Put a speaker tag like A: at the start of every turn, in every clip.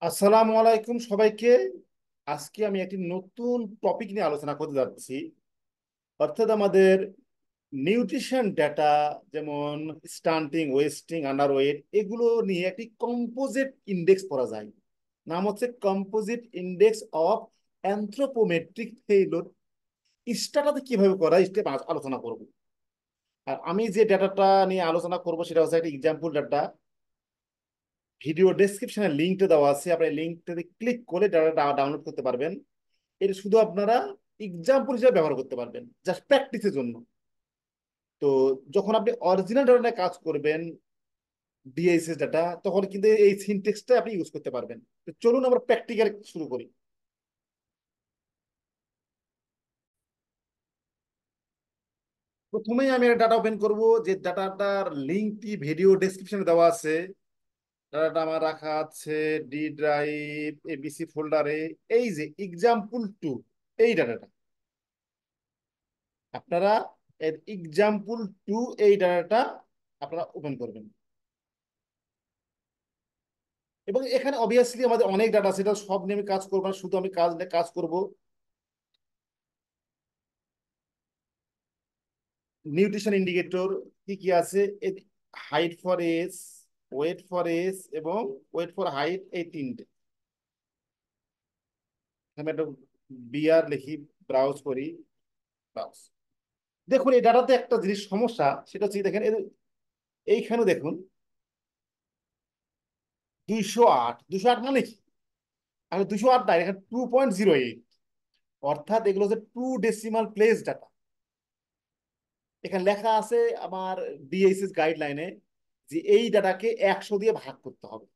A: আসসালামু আলাইকুম সবাইকে। আজকে আমি একটি নতুন টপিক নিয়ে আলোচনা করতে যাচ্ছি, অর্থাৎ আমাদের নিউট্রিশন ডেটা, যেমন স্টান্টিং, ওয়েস্টিং, আন্ডারওয়েট, এগুলো নিয়ে একটি কম্পোজিট ইন্ডেক্স করা যায়। নাম হচ্ছে composite index of anthropometric failure. স্টাটাতে কিভাবে করা স্টেপ আলোচনা করব। আর আমি যে ডেটাটা নিয়ে আলোচনা করব সেটা হচ্ছে একটা এক্সাম্পল ডাটা। ভিডিও ডেসক্রিপশনে লিঙ্কটা দেওয়া আছে, আপনি লিঙ্কটাতে ক্লিক করে ডাটাটা ডাউনলোড করতে পারবেন। এটা শুধু আপনারা এক্সাম্পল হিসেবে ব্যবহার করতে পারবেন, জাস্ট প্র্যাকটিসের জন্য। তো যখন আপনি অরিজিনাল ডাটা নিয়ে কাজ করবেন, ডিএসএস ডাটা, তখন কিন্তু এই সিনটেক্সটা আপনি ইউজ করতে পারবেন। তো চলুন আমরা প্র্যাকটিক্যাল শুরু করি। প্রথমেই আমি একটা ডাটা ওপেন করব, যে ডাটাটার লিঙ্কটি ভিডিও ডেসক্রিপশনে দেওয়া আছে। ডাটাটা আমার রাখা আছে ডি ড্রাইভ এবিসি ফোল্ডারে। এই যে এক্সাম্পল 2, এই ডাটাটা আপনারা, এক্সাম্পল 2, এই ডাটাটা আপনারা ওপেন করবেন। এবং এখানে অবভিয়াসলি আমাদের অনেক ডাটা আছে, এটা সব নিয়ে আমি কাজ করবো না, শুধু আমি কাজ করব নিউট্রিশন ইন্ডিকেটর কি কি আছে। Height for age, weight for age এবং ওয়েট ফর হাইট, এই তিনটে। আমি একটা বিআর লিখি, ব্রাউজ করি, ব্রাউজ। দেখুন এই ডাটাতে একটা জিনিস সমস্যা, সেটা হচ্ছে দেখেন এইখানে দেখুন 208, 208 মানে কি? আমি 208 না, এখানে 2.08, অর্থাৎ এগুলো হচ্ছে 2 ডেসিমাল প্লেস ডাটা। এখানে লেখা আছে আমার ডিএসএস গাইডলাইনে যে এই ডাটাকে 100 দিয়ে ভাগ করতে হবে।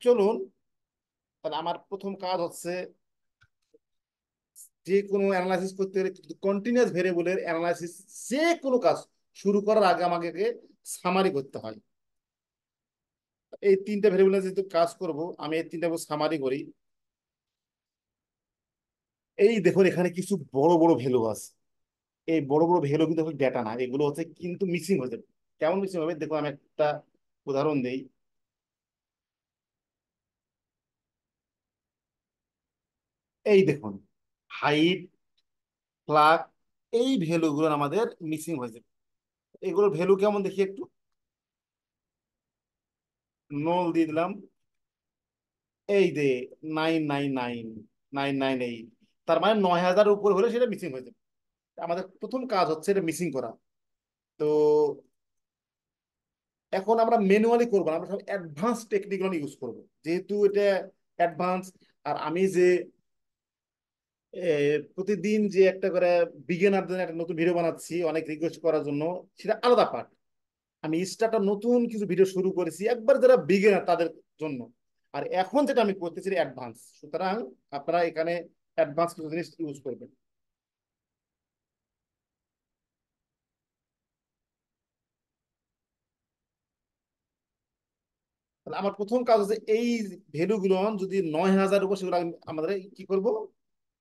A: চলুন, তাহলে আমার প্রথম কাজ হচ্ছে, যে কোনো অ্যানালাইসিস করতে গেলে কন্টিনিউয়াস ভেরিয়েবলের অ্যানালাইসিস, যে কোনো কাজ শুরু করার আগে আমাকে সামারি করতে হয়। এই তিনটা ভেরিয়েবল যেহেতু কাজ করব, আমি এই তিনটা সামারি করি। এই দেখুন এখানে কিছু বড় বড় ভ্যালু আছে। এই বড় বড় ভ্যালু কিন্তু ডেটা না, এগুলো হচ্ছে কিন্তু মিসিং হয়ে যাবে। কেমন মিসিং হবে দেখুন, আমি একটা উদাহরণ দেই। এই দেখুন হাইট, ফ্লাগ, এই ভ্যালুগুলো আমাদের মিসিং হয়ে যাবে। এগুলোর ভ্যালু কেমন দেখি একটু, নল দিয়ে দিলাম। এই যে 999, 998, তার মানে 9,000 উপর হলে সেটা মিসিং হয়ে যাবে। আমাদের প্রথম কাজ হচ্ছে এটা মিসিং করা। তো এখন আমরা ম্যানুয়ালি করবো না, আমরা সব অ্যাডভান্স টেকনিকগুলো ইউজ করবো, যেহেতু এটা অ্যাডভান্স। আর আমি যে প্রতিদিন যে একটা করে বিগিনারদের একটা নতুন ভিডিও বানাচ্ছি অনেক রিকোয়েস্ট করার জন্য, সেটা আলাদা পার্ট। আমি স্টার্টার নতুন কিছু ভিডিও শুরু করেছি একবার যারা বিগিনার তাদের জন্য। আর এখন যেটা আমি করতেছি অ্যাডভান্স, সুতরাং আপনারা এখানে অ্যাডভান্স কিছু জিনিস ইউজ করবেন। তাহলে আমার প্রথম কাজ হচ্ছে এই ভ্যালুগুলো যদি 9,000 উপর, সেগুলো আমাদের কি করব,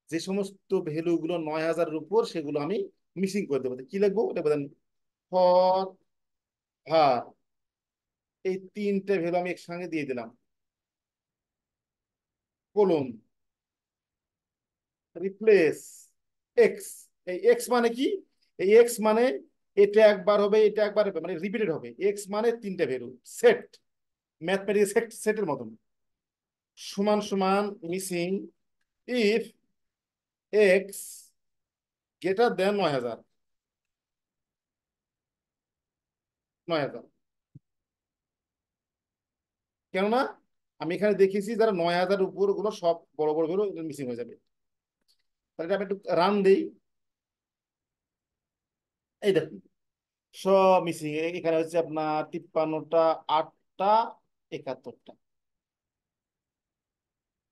A: যে সমস্ত ভ্যালুগুলো 9,000 উপর সেগুলো আমি মিসিং করে দেবো। কি লিখবো এটা বলেন, ফর ভার, এই তিনটে ভ্যালু আমি একসঙ্গে দিয়ে দিলাম, কোলন, রিপ্লেস এক্স। এই এক্স মানে কি? এই এক্স মানে এটা একবার হবে, এটা একবার হবে, মানে রিপিটেড হবে। এক্স মানে তিনটে ভ্যালু, সেট, ম্যাথমেটিক্স সেটের মতন। সমান সমান missing if x greater than 9,000, 9,000। কেননা আমি এখানে দেখেছি যারা 9,000 উপর গুলো সব বড় বড় ভ্যালু মিসিং হয়ে যাবে। তাহলে এটা আমি একটু রান দেই। এই দেখুন সব মিসিং। এখানে হচ্ছে আপনার 53টা, 8টা, 71টা।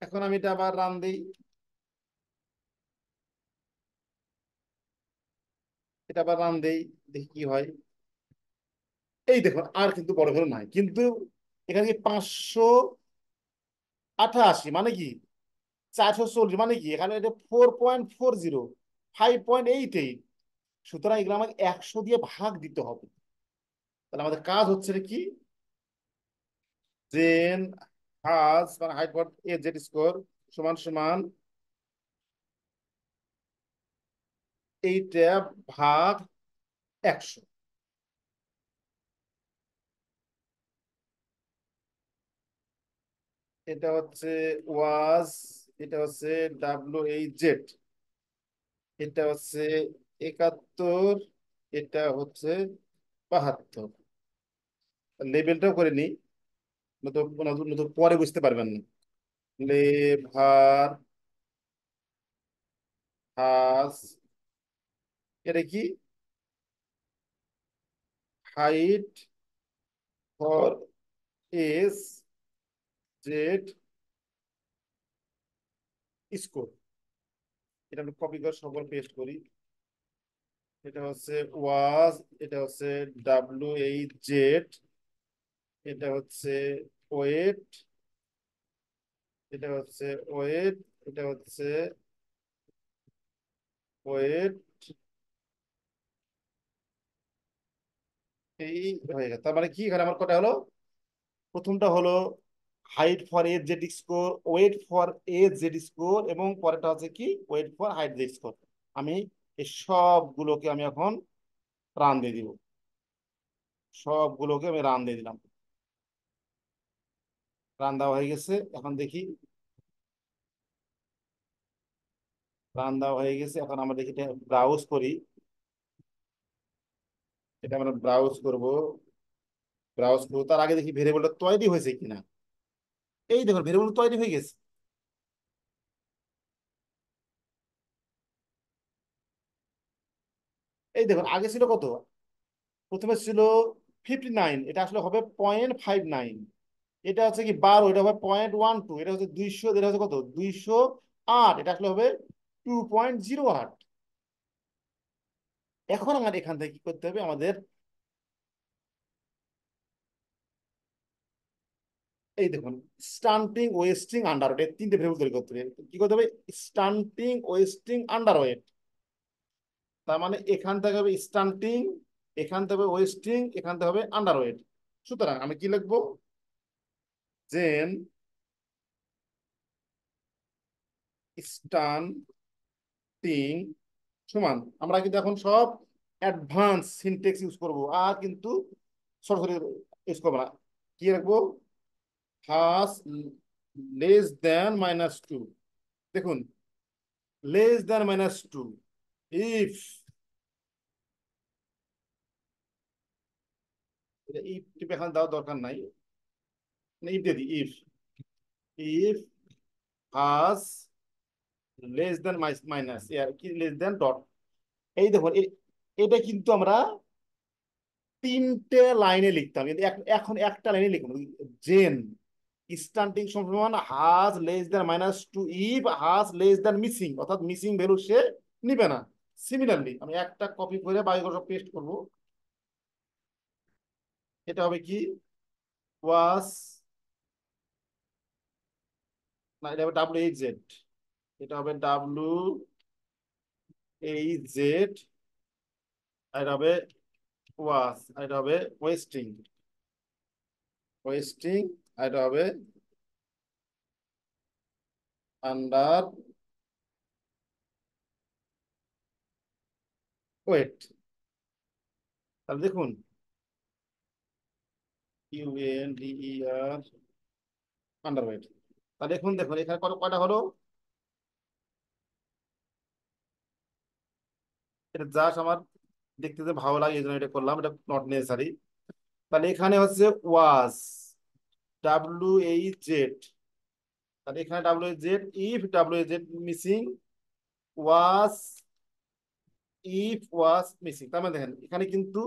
A: এখন আমি এটা আবার রান দিই, এটা আবার রান দেই, দেখি কি হয়। এই দেখুন আর কিন্তু বড় ভ্যালু নাই, কিন্তু এখানে কি 588 মানে কি, 440 মানে কি, এখানে এটা 4.40, 5.88। সুতরাং এগুলো আমাকে 100 দিয়ে ভাগ দিতে হবে। তাহলে আমাদের কাজ হচ্ছে কি, জেন হাজ মানে height for a Z score সমান সমান এইটা ভাগ 100। এটা হচ্ছে ওয়াজ, এটা হচ্ছে WH, এটা হচ্ছে 71, এটা হচ্ছে 72। লেবেলটাও করে নিই, নতুন নতুন নতুন পরে বুঝতে পারবেন না। লেভার হাজ, এটা কি, height for S Z score. এটা আমি কপি করে সকল পেস্ট করি। এটা হচ্ছে ওয়াজ, এটা হচ্ছে WH, এটা হচ্ছে ওয়েট, এটা হচ্ছে ওয়েট, এটা হচ্ছে ওয়েট। এই হয়ে গেছে। তার মানে কি, এখানে আমার কটা হলো? প্রথমটা হলো height for a Z score, weight for a Z score, এবং পরেরটা হচ্ছে কি, weight for height Z score. আমি এই সবগুলোকে আমি এখন রান দিয়ে দিব, সবগুলোকে আমি রান দিয়ে দিলাম। রান দেওয়া হয়ে গেছে, এখন দেখি। রান দেওয়া হয়ে গেছে, এখন আমরা দেখি এটা ব্রাউজ করি। এটা আমরা ব্রাউজ করব। ব্রাউজ করবো তার আগে দেখি ভেরিয়েবলটা তৈরি হয়েছে কিনা। এই দেখুন ভেরিয়েবল তৈরি হয়ে গেছে। এই দেখুন আগে ছিল কত, প্রথমে ছিল 59, এটা আসলে হবে 0.59। এটা হচ্ছে কি 12, এটা হবে 0.12। এটা হচ্ছে 200, এটা হচ্ছে কত, 208, এটা আসলে হবে 2.08। এখন আমার এখান থেকে কি করতে হবে, আমাদের এই দেখুন স্টান্টিং ওয়েস্টিং আন্ডার ওয়েট, তিনটে ভেরিয়েবল তৈরি করতে হবে। কি করতে হবে, স্টান্টিং ওয়েস্টিং আন্ডার ওয়েট। তার মানে এখান থেকে হবে স্টান্টিং, এখান থেকে হবে ওয়েস্টিং, এখান থেকে হবে আন্ডার ওয়েট। সুতরাং আমি কি লিখবো, জেন স্টান্টিং সমান, আমরা কিন্তু এখন সব অ্যাডভান্স সিনটেক্স ইউজ করব, আর কিন্তু সরাসরি ইউজ করবো না। কি রাখবো, হাস লেস দেন -2। দেখুন less than -2, if, if tip এখানে দেওয়ার দরকার নাই, ইফ দিয়ে দিই, if, if has less than minus কি লেস দেন ডট। এই দেখুন এটা কিন্তু আমরা তিনটে লাইনে লিখতাম, কিন্তু এখন একটা লাইনে লিখুন, জেন স্টান্টিং সমান হাজ লেস দেন -2, ইফ হাজ লেস দেন মিসিং, অর্থাৎ মিসিং ভ্যালু সে নিবে না। সিমিলারলি আমি একটা কপি করে বাকি করে পেস্ট করব। এটা হবে কি, ওয়াস, না এটা হবে WH, এটা হবে WH, আর এটা হবে ওয়াস, আর এটা হবে ওয়েস্টিং, ওয়েস্টিং, আর এটা হবে আন্ডার ওয়েট। তাহলে দেখুন UNDER আন্ডার ওয়েট। তাহলে দেখুন, দেখুন এখানে কয়টা হলো, এটা জাস্ট আমার দেখতে যে ভালো লাগে এই জন্য এটা করলাম, এটা নট নেসেসারি। তাহলে এখানে হচ্ছে ওয়াজ, WH, তাহলে এখানে WH, if WH missing, was, if was missing. তার মানে দেখেন এখানে কিন্তু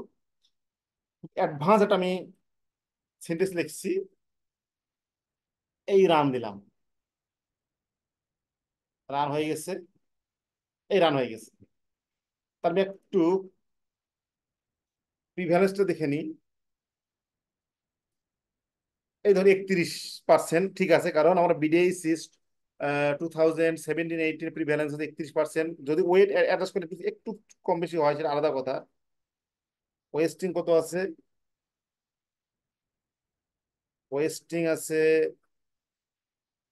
A: অ্যাডভান্স একটা আমি সেন্টেন্স লিখছি, এই রান দিলাম, রান হয়ে গেছে, এই রান হয়ে গেছে। তারপরে একটু প্রিভ্যালেন্সটা দেখে নিই। এই ধরি 31%, ঠিক আছে, কারণ আমরা বিডিআই সিস্ট 2017-18 প্রিভ্যালেন্স হচ্ছে 31%। যদি ওয়েট অ্যাডজাস্ট করে একটু একটু কম বেশি হয় সেটা আলাদা কথা। ওয়েস্টিং কত আছে, ওয়েস্টিং আছে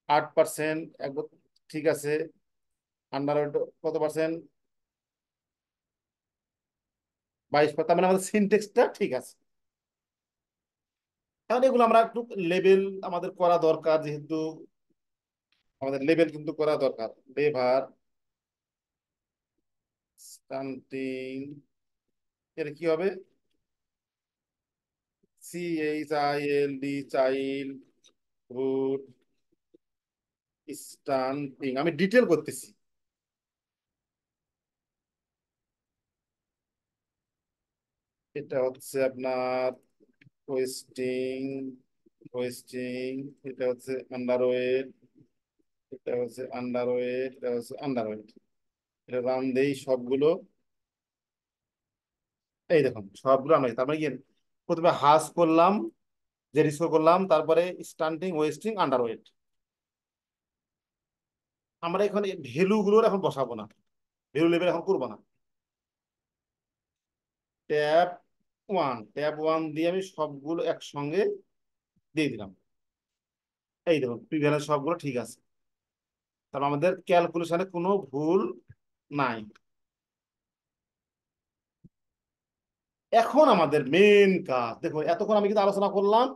A: 8%, একবার ঠিক আছে। আন্ডার কত পার্সেন্ট? 22%। তার মানে আমাদের সিনটেক্সটা ঠিক আছে। এখন এগুলো আমরা একটু লেবেল আমাদের করা দরকার, যেহেতু আমাদের লেবেল কিন্তু করা দরকার। লেভার স্টান্টিং, এর কি হবে? CHILD, childhood stunting. আমি ডিটেল করতেছি। এটা হচ্ছে আপনার ওয়েস্টিং, ওয়েস্টিং। এটা হচ্ছে আন্ডারওয়েট, এটা হচ্ছে আন্ডারওয়েট, এটা হচ্ছে আন্ডারওয়েট। এটা রান দেই সবগুলো। এই দেখুন সবগুলো আমরা, তারপরে কি প্রথমে হাস করলাম, যে রিস্কোর করলাম, তারপরে স্টান্টিং, ওয়েস্টিং, আন্ডারওয়েট। আমরা এখানে ভ্যালু গুলোর এখন বসাবো না, ভ্যালু লেভেল এখন করবো না। ট্যাব ওয়ান দিয়ে আমি সবগুলো একসঙ্গে দিয়ে দিলাম। এই দেখুন প্রিভিয়াস সবগুলো ঠিক আছে, তারপর আমাদের ক্যালকুলেশনে কোনো ভুল নাই। এখন আমাদের মেন কাজ দেখো, এতক্ষণ আমি কিন্তু আলোচনা করলাম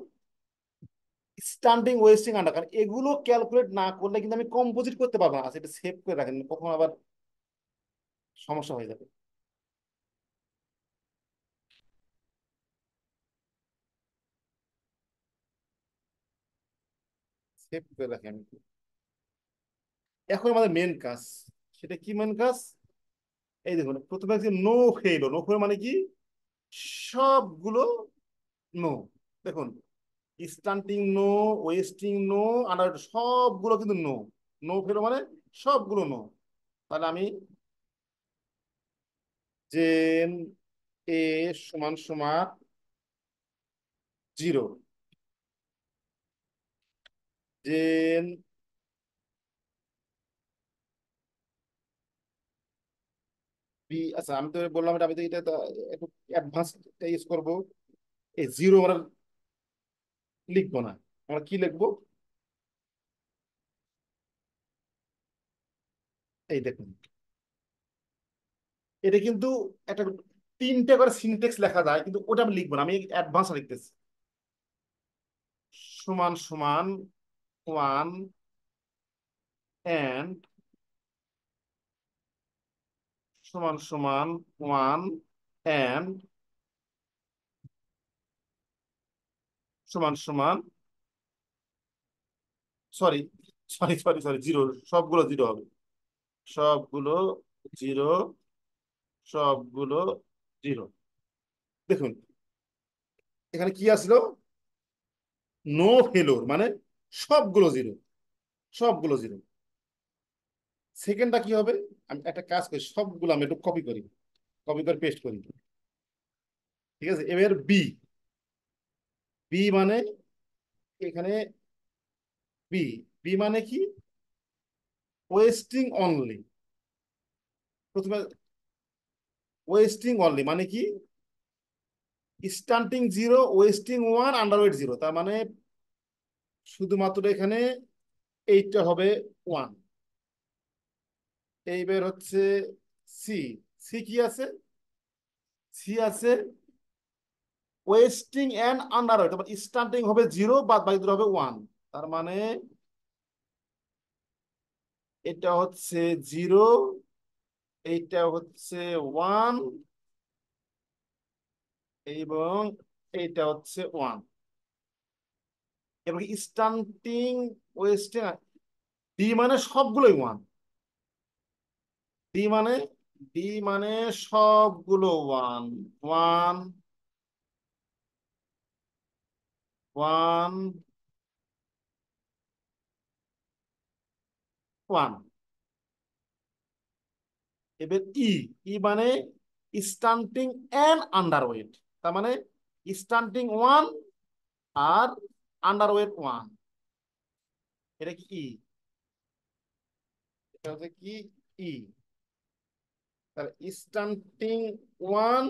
A: স্টান্ডিং, ওয়েস্টিং, আন্ডার, কারণ এগুলো ক্যালকুলেট না করলে কিন্তু আমি কম্পোজিট করতে পারবো না। সেটা সেভ করে রাখেন, কখন আবার সমস্যা হয়ে যাবে। সেভ করে রাখেন। এখন আমাদের মেন কাজ, সেটা কি মেন কাজ? এই দেখুন প্রথমে যে নো ফেল, নো ফেল মানে কি? সবগুলো নো। দেখুন স্টান্টিং নো, ওয়েস্টিং নো, আন্ডার সবগুলো কিন্তু নো। নো ফেল মানে সবগুলো নো। তাহলে আমি জেন এ সমান সমান 0, জেন বি, আচ্ছা আমি তো বললাম এটা, আমি তো এটা তো একটু অ্যাডভান্স ইউজ করবো। এই জিরো আমরা লিখবো না, আমরা কি লিখবো? এই দেখুন এটা কিন্তু একটা 3টে করে সিনটেক্স লেখা যায়, কিন্তু ওটা আমি লিখবো না, আমি অ্যাডভান্স লিখতেছি। সমান সমান ওয়ান এন্ড, সমান সমান ওয়ান এন্ড, সমান সমান, সরি সরি জিরো, সবগুলো জিরো হবে, সবগুলো জিরো, সবগুলো জিরো। দেখুন এখানে কি আসলো? নো ফেলোর মানে সবগুলো জিরো, সবগুলো জিরো। সেকেন্ডটা কি হবে? আমি একটা কাজ করি, সবগুলো আমি একটু কপি করি, কপি করে পেস্ট করি। ঠিক আছে, এবার বি, বি মানে এখানে বি, বি মানে কি? Wasting only. প্রথমে ওয়েস্টিং অনলি মানে কি? Stunting zero, wasting one, underweight zero. তার মানে শুধুমাত্র এখানে এইটা হবে ওয়ান। এইবার হচ্ছে সি, সি কি আছে? সি আছে ওয়েস্টিং এন্ড আন্ডারওয়েট, তারপর স্টান্টিং হবে জিরো, বাদ বাকি দুটো হবে ওয়ান। তার মানে এটা হচ্ছে জিরো, এইটা হচ্ছে ওয়ান, এবং এইটা হচ্ছে ওয়ান। এবং স্টান্টিং, ওয়েস্টিং, ডি মানে সবগুলোই ওয়ান। ডি মানে, ডি মানে সবগুলো ওয়ান, ওয়ান, ওয়ান, ওয়ান। এবার ই, ই মানে স্টান্টিং এন্ড আন্ডারওয়েট। তার মানে স্টান্টিং ওয়ান আর আন্ডারওয়েট ওয়ান। এটা কি ই? এটা হচ্ছে কি ই? তাহলে স্টান্টিং ওয়ান,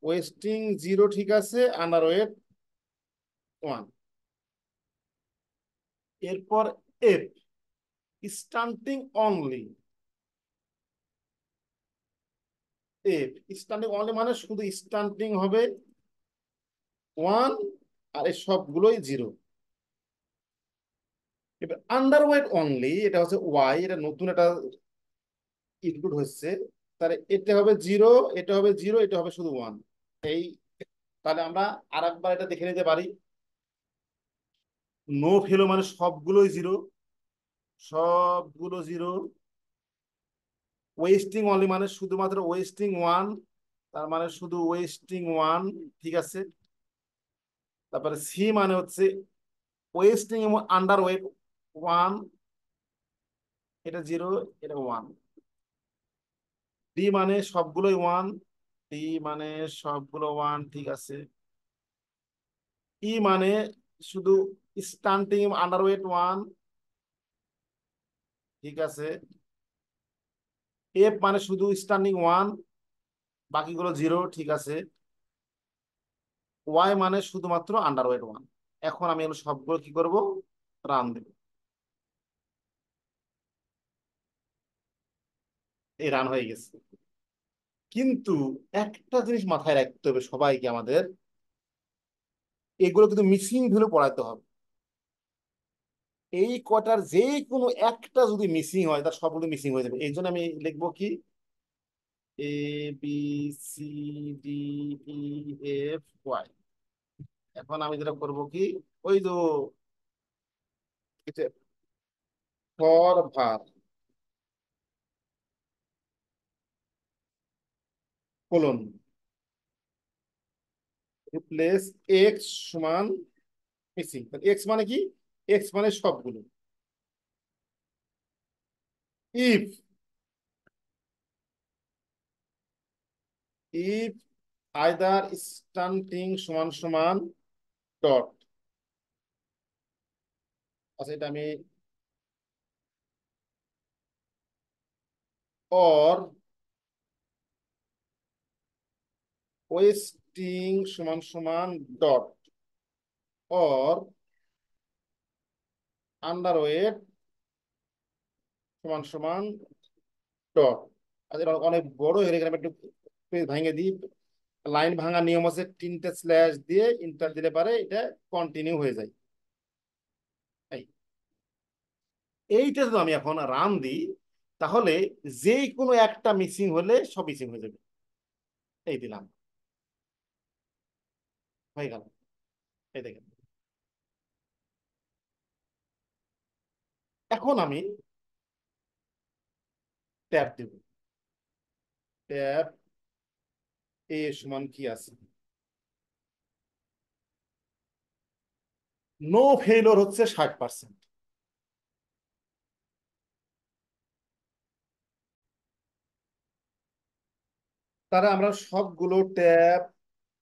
A: ওয়েস্টিং জিরো, ঠিক আছে, আন্ডারওয়েট ওয়ান। এরপর এফ, স্টান্টিং অনলি। এফ স্টান্টিং অনলি মানে শুধু স্টান্টিং হবে ওয়ান, আর এই সবগুলোই জিরো। এবার আন্ডারওয়েট অনলি, এটা হচ্ছে ওয়াই, এটা নতুন একটা ইনক্লুড হচ্ছে। তাহলে এটা হবে জিরো, এটা হবে জিরো, এটা হবে শুধু ওয়ান। এই, তাহলে আমরা আর একবার এটা দেখে নিতে পারি। নো ফেলো মানে সবগুলোই জিরো, সবগুলো জিরো। ওয়েস্টিং অনলি মানে শুধুমাত্র ওয়েস্টিং ওয়ান, তার মানে শুধু ওয়েস্টিং ওয়ান। ঠিক আছে। তারপরে সি মানে হচ্ছে ওয়েস্টিং এবং আন্ডার ওয়েট ওয়ান, এটা জিরো, এটা ওয়ান। ডি মানে সবগুলোই ওয়ান, ডি মানে সবগুলো ওয়ান। ঠিক আছে। ই মানে শুধু স্টান্টিং আন্ডার ওয়েট ওয়ান। ঠিক আছে। এফ মানে শুধু স্টান্ডিং ওয়ান, বাকিগুলো জিরো। ঠিক আছে। ওয়াই মানে শুধুমাত্র আন্ডার ওয়েট ওয়ান। এখন আমি এগুলো সবগুলো কি করব, রান দেব। এই রান হয়ে গেছে। কিন্তু একটা জিনিস মাথায় রাখতে হবে সবাইকে আমাদের, এগুলো কিন্তু মিসিং ভ্যালু পড়াতে হবে। এই কটার যে কোনো একটা যদি মিসিং হয়, তার সবগুলো মিসিং হয়ে যাবে। এই জন্য আমি লিখবো কি, A B C D E F Y. এখন আমি যেটা করবো কি, ওই তো for var colon replace X সমান মিসিং। এক্স মানে কি, এক্স মানে সবগুলো। ইফ, ইফ আইদার স্টান্টিং সমান সমান ডট। আচ্ছা, এটা আমি অর ওয়েস্টিং সমান সমান ডট, অর আন্ডার ওয়েট সমান সমান ডট। আচ্ছা, এটা অনেক বড় হয়ে গেলে আমি একটু ভেঙে দিই। লাইন ভাঙার নিয়ম আছে, তিনটে স্ল্যাশ দিয়ে ইন্টার দিলে পারে এটা কন্টিনিউ হয়ে যায়। এই, এইটা যদি আমি এখন রান দিই, তাহলে যে কোনো একটা মিসিং হলে সব মিসিং হয়ে যাবে। এই দিলাম, হয়ে গেল। এই দেখেন। এখন আমি ট্যাব দিব। ট্যাব এ সমান কি আছে, নো ফেইলর হচ্ছে 60%। তারা আমরা সবগুলো ট্যাব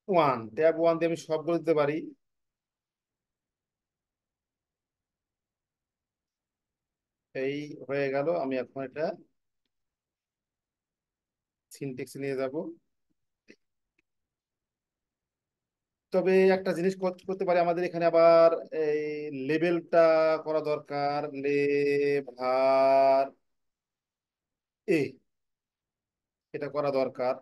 A: ওয়ান, ট্যাব ওয়ান দিয়ে আমি সবগুলো দিতে পারি। এই হয়ে গেল। আমি এখন এটা সিনটেক্স নিয়ে যাব। তবে একটা জিনিস করতে পারি, আমাদের এখানে আবার এই লেবেলটা করা দরকার। লেভার এ, এটা করা দরকার।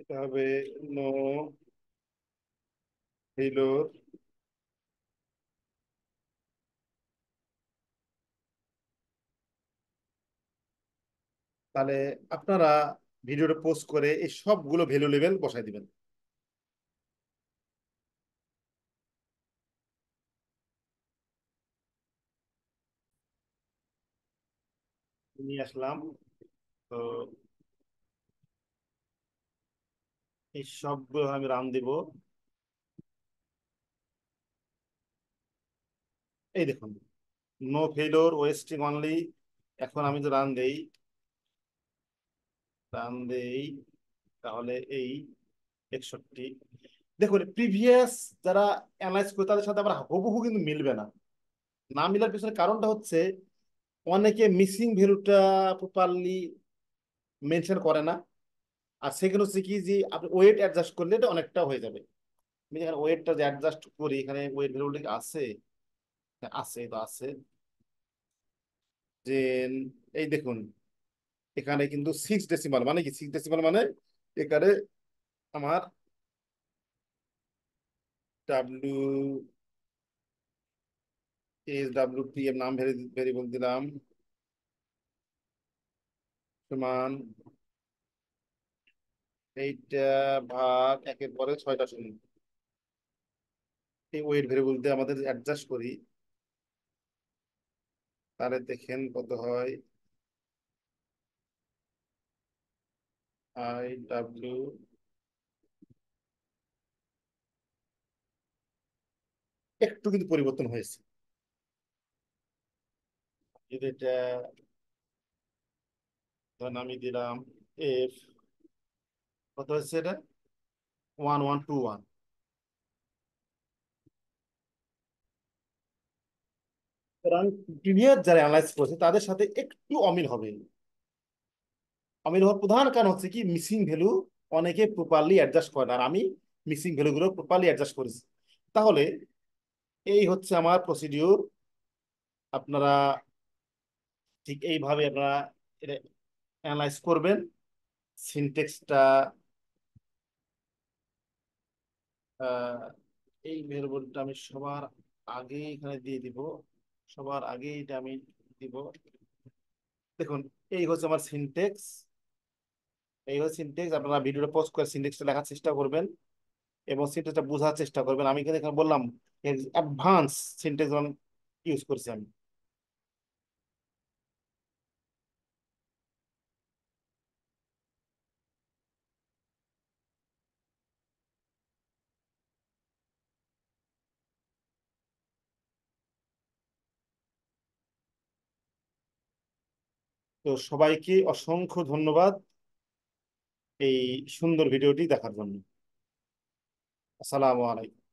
A: এটা হবে নো ফেইলর। তাহলে আপনারা ভিডিওটা পোস্ট করে এই সবগুলো ভ্যালু লেভেল বসাই দিবেন। নিয়ে আসলাম। তো এই সবগুলো আমি রান দিব। এই দেখুন, নো ফেইলর, ওয়েস্টিং অনলি। এখন আমি তো রান দেই, রান দেই, তাহলে এই 61। দেখুন, প্রিভিয়াস যারা অ্যানালাইজ করে তাদের সাথে আবার হুবহু কিন্তু মিলবে না। না মিলার পিছনে কারণটা হচ্ছে অনেকে মিসিং ভ্যালুটা প্রপারলি মেনশন করে না। আর সেখানে হচ্ছে কি যে আপনি ওয়েট অ্যাডজাস্ট করলে এটা অনেকটা হয়ে যাবে। আমি এখানে ওয়েটটা যে অ্যাডজাস্ট করি, এখানে ওয়েট ভ্যালুটা কি আছে? হ্যাঁ, আছে তো আছে। যে এই দেখুন, এখানে কিন্তু 6 ডেসিমাল, মানে কি 6 ডেসিমাল মানে এখানে আমার ডাব্লিউ ডাব্লিউ এর নাম ভেরিয়েবল দিলাম, সমান এইটা ভাগ একের পরে 6টা শূন্য। এই ওয়েট ভেরিয়েবল দিয়ে আমাদের অ্যাডজাস্ট করি, তাহলে দেখেন কত হয়। IW একটু কিন্তু পরিবর্তন হয়েছে। যদি এটা ধরেন আমি দিলাম এফ, কত হচ্ছে এটা? 1121। সুতরাং প্রিভিয়াস যারা অ্যানালাইজ করেছে তাদের সাথে একটু অমিল হবে। অমিল হওয়ার প্রধান কারণ হচ্ছে কি মিসিং ভ্যালু অনেকে প্রপারলি অ্যাডজাস্ট করে না, আর আমি মিসিং ভ্যালুগুলো প্রপারলি অ্যাডজাস্ট করেছি। তাহলে এই হচ্ছে আমার প্রসিডিউর। আপনারা ঠিক এইভাবে আপনারা এটা অ্যানালাইজ করবেন। সিনটেক্সটা এই ভেরিয়েবলটা আমি সবার আগে এখানে দিয়ে দিব, সবার আগে এটা আমি দিব। দেখুন, এই হচ্ছে আমার সিনটেক্স, এই হচ্ছে সিনটেক্স। আপনারা ভিডিওটা পজ করে সিনটেক্সটা লেখার চেষ্টা করবেন এবং সিনটেক্সটা বোঝার চেষ্টা করবেন। আমি কিন্তু এখানে বললাম অ্যাডভান্স সিনটেক্স ইউজ করছি আমি। তো সবাইকে অসংখ্য ধন্যবাদ এই সুন্দর ভিডিওটি দেখার জন্য। আসসালামু আলাইকুম।